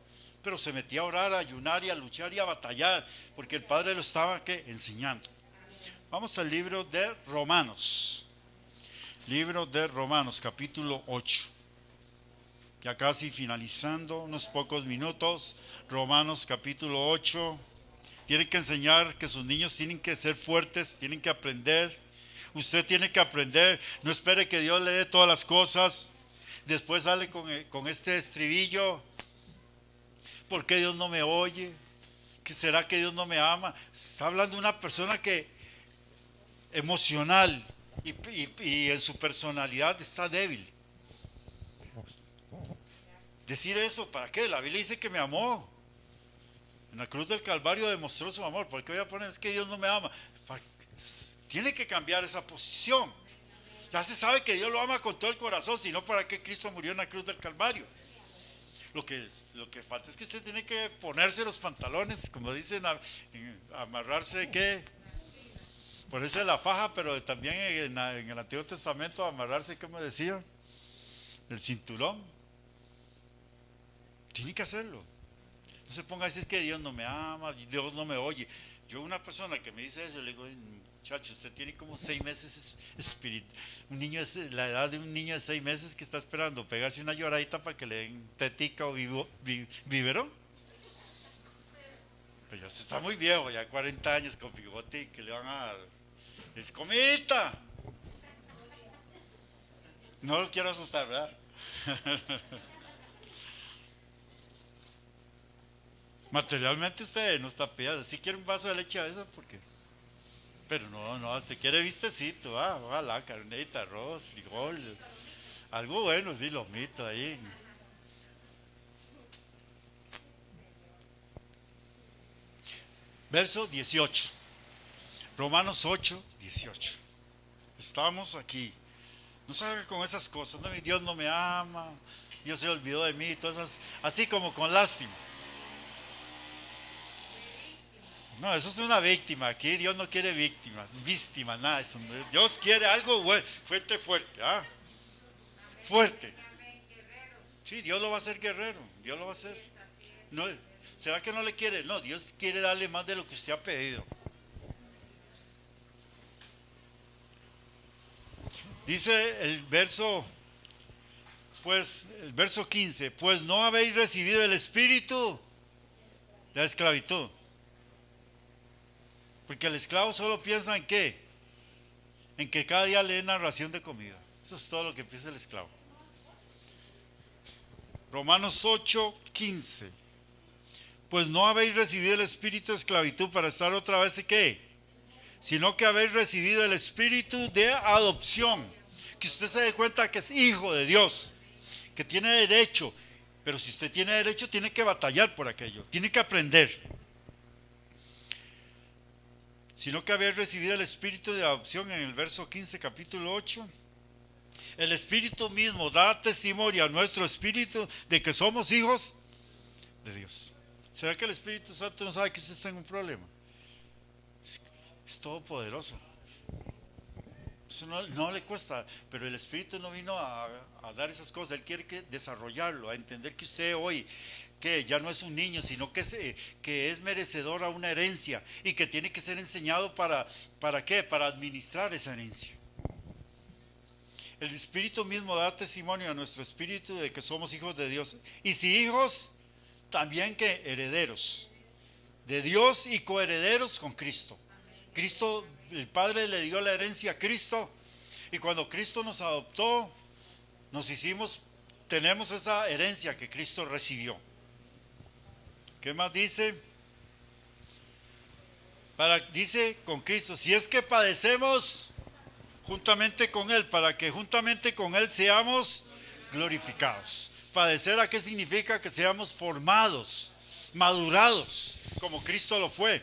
pero se metía a orar, a ayunar y a luchar y a batallar, porque el Padre lo estaba enseñando. Vamos al libro de Romanos. Libro de Romanos, capítulo 8. Ya casi finalizando, unos pocos minutos. Romanos, capítulo 8. Tienen que enseñar que sus niños tienen que ser fuertes, tienen que aprender. Usted tiene que aprender. No espere que Dios le dé todas las cosas. Después sale con este estribillo. ¿Por qué Dios no me oye? ¿Qué será que Dios no me ama? Está hablando de una persona que emocional y en su personalidad está débil. Decir eso, ¿para qué? La Biblia dice que me amó. En la cruz del Calvario demostró su amor. ¿Por qué voy a poner? Es que Dios no me ama. Tiene que cambiar esa posición. Ya se sabe que Dios lo ama con todo el corazón, sino para qué Cristo murió en la cruz del Calvario. Lo que falta es que usted tiene que ponerse los pantalones, como dicen, amarrarse, ¿qué? Ponerse la faja, pero también en el Antiguo Testamento amarrarse, ¿cómo decía? El cinturón. Tiene que hacerlo. No se ponga a decir que Dios no me ama, Dios no me oye. Yo, una persona que me dice eso, le digo, muchacho, usted tiene como 6 meses un niño, la edad de un niño de 6 meses que está esperando pegarse una lloradita para que le den tetica o biberón. Pero ya se está muy viejo, ya 40 años con bigote y que le van a dar. Es comidita. No lo quiero asustar, ¿verdad? Materialmente usted no está pillado. Si quiere un vaso de leche a veces, porque. Pero no, usted quiere vistecito, ojalá, carnita, arroz, frijol, algo bueno, sí, lomito ahí. Verso 18. Romanos 8, 18. Estamos aquí. No salga con esas cosas. No, Dios no me ama, Dios se olvidó de mí, todas esas, así como con lástima. No, eso es una víctima. Aquí Dios no quiere víctimas, nada de eso. Dios quiere algo bueno, fuerte, fuerte. Sí, Dios lo va a hacer guerrero, Dios lo va a hacer. No, ¿será que no le quiere? No, Dios quiere darle más de lo que usted ha pedido. Dice el verso 15, pues no habéis recibido el espíritu de la esclavitud. Porque el esclavo solo piensa en ¿qué? En que cada día le den una ración de comida. Eso es todo lo que piensa el esclavo. Romanos 8, 15. Pues no habéis recibido el espíritu de esclavitud para estar otra vez ¿en qué? Sino que habéis recibido el espíritu de adopción. Que usted se dé cuenta que es hijo de Dios, que tiene derecho. Pero si usted tiene derecho, tiene que batallar por aquello, tiene que aprender. Sino que habéis recibido el espíritu de adopción en el verso 15, capítulo 8. El espíritu mismo da testimonio a nuestro espíritu de que somos hijos de Dios. ¿Será que el Espíritu Santo no sabe que usted está en un problema? Es todopoderoso. Eso no le cuesta, pero el Espíritu no vino a dar esas cosas. Él quiere desarrollarlo, a entender que usted hoy que ya no es un niño, sino que es merecedor a una herencia y que tiene que ser enseñado ¿para qué? Para administrar esa herencia. El Espíritu mismo da testimonio a nuestro espíritu de que somos hijos de Dios. Y si hijos, también que herederos de Dios y coherederos con Cristo. Cristo, el Padre le dio la herencia a Cristo y cuando Cristo nos adoptó, tenemos esa herencia que Cristo recibió. ¿Qué más dice? Dice con Cristo, si es que padecemos juntamente con Él, para que juntamente con Él seamos glorificados. Padecer, ¿a qué significa? Que seamos formados, madurados, como Cristo lo fue.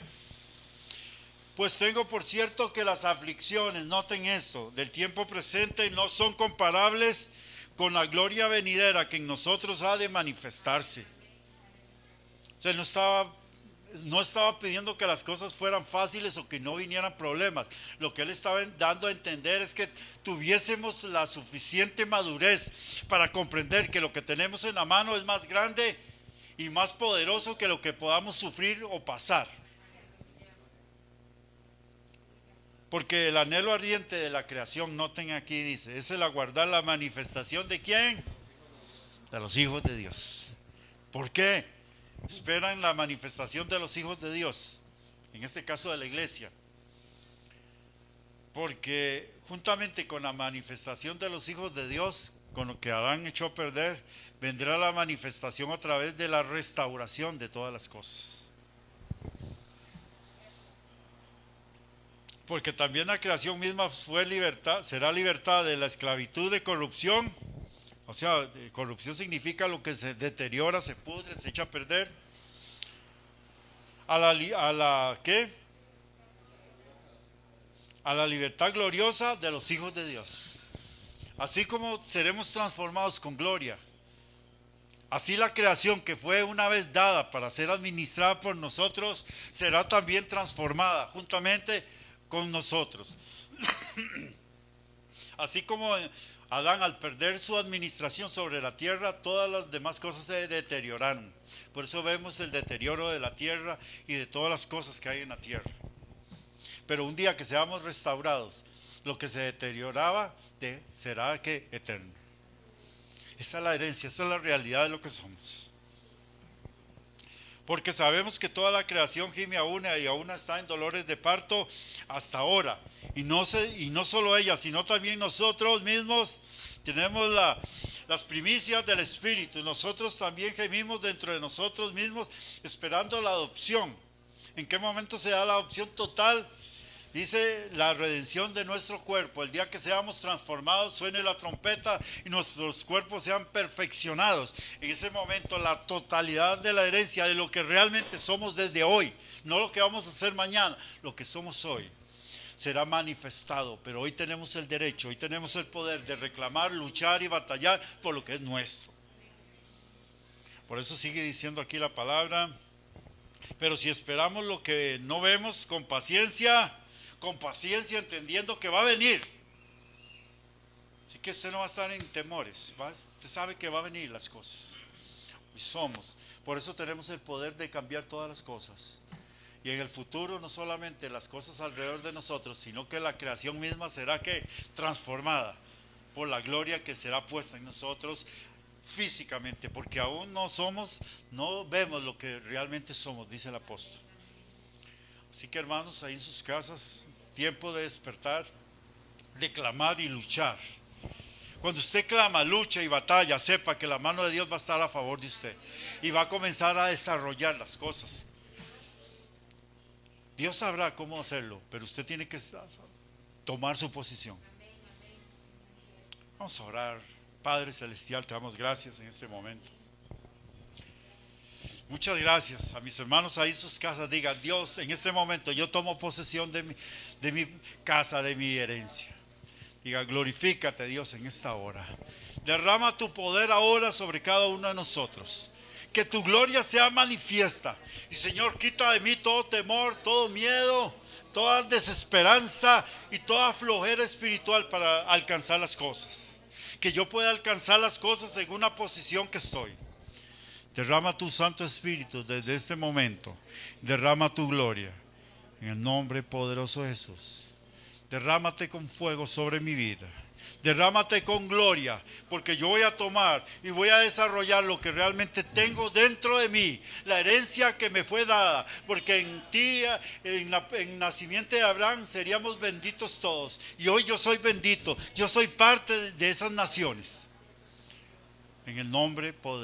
Pues tengo por cierto que las aflicciones, noten esto, del tiempo presente no son comparables con la gloria venidera que en nosotros ha de manifestarse. O sea, no estaba pidiendo que las cosas fueran fáciles o que no vinieran problemas. Lo que él estaba dando a entender es que tuviésemos la suficiente madurez para comprender que lo que tenemos en la mano es más grande y más poderoso que lo que podamos sufrir o pasar. Porque el anhelo ardiente de la creación, noten aquí, dice, es el aguardar la manifestación ¿de quién? De los hijos de Dios. ¿Por qué esperan la manifestación de los hijos de Dios? En este caso de la iglesia. Porque juntamente con la manifestación de los hijos de Dios, con lo que Adán echó a perder, vendrá la manifestación a través de la restauración de todas las cosas. Porque también la creación misma será libertada de la esclavitud de corrupción. O sea, corrupción significa lo que se deteriora, se pudre, se echa a perder. A la libertad gloriosa de los hijos de Dios. Así como seremos transformados con gloria, así la creación que fue una vez dada para ser administrada por nosotros, será también transformada juntamente con nosotros. Así como Adán, al perder su administración sobre la tierra, todas las demás cosas se deterioraron. Por eso vemos el deterioro de la tierra y de todas las cosas que hay en la tierra. Pero un día que seamos restaurados, lo que se deterioraba será que eterno. Esa es la herencia, esa es la realidad de lo que somos. Porque sabemos que toda la creación gime y aún está en dolores de parto hasta ahora. Y no solo ella, sino también nosotros mismos tenemos las primicias del Espíritu. Nosotros también gemimos dentro de nosotros mismos esperando la adopción. ¿En qué momento se da la adopción total? Dice la redención de nuestro cuerpo. El día que seamos transformados, suene la trompeta y nuestros cuerpos sean perfeccionados. En ese momento la totalidad de la herencia de lo que realmente somos desde hoy, no lo que vamos a hacer mañana, lo que somos hoy, será manifestado. Pero hoy tenemos el derecho, hoy tenemos el poder de reclamar, luchar y batallar por lo que es nuestro. Por eso sigue diciendo aquí la palabra: pero si esperamos lo que no vemos, con paciencia entendiendo que va a venir. Así que usted no va a estar en temores, usted sabe que va a venir las cosas. Y por eso tenemos el poder de cambiar todas las cosas. Y en el futuro no solamente las cosas alrededor de nosotros, sino que la creación misma será transformada por la gloria que será puesta en nosotros físicamente, porque aún no vemos lo que realmente somos, dice el apóstol. Así que, hermanos, ahí en sus casas, tiempo de despertar, de clamar y luchar. Cuando usted clama, lucha y batalla, sepa que la mano de Dios va a estar a favor de usted y va a comenzar a desarrollar las cosas. Dios sabrá cómo hacerlo, pero usted tiene que tomar su posición. Vamos a orar. Padre Celestial, te damos gracias en este momento. Muchas gracias. A mis hermanos ahí en sus casas, digan: Dios, en este momento yo tomo posesión de mi casa, de mi herencia. Diga: glorifícate, Dios, en esta hora. Derrama tu poder ahora sobre cada uno de nosotros. Que tu gloria sea manifiesta. Y, Señor, quita de mí todo temor, todo miedo, toda desesperanza y toda flojera espiritual para alcanzar las cosas. Que yo pueda alcanzar las cosas en una posición que estoy. Derrama tu Santo Espíritu desde este momento. Derrama tu gloria. En el nombre poderoso de Jesús. Derrámate con fuego sobre mi vida. Derrámate con gloria. Porque yo voy a tomar y voy a desarrollar lo que realmente tengo dentro de mí. La herencia que me fue dada. Porque en ti, en nacimiento de Abraham, seríamos benditos todos. Y hoy yo soy bendito. Yo soy parte de esas naciones. En el nombre poderoso.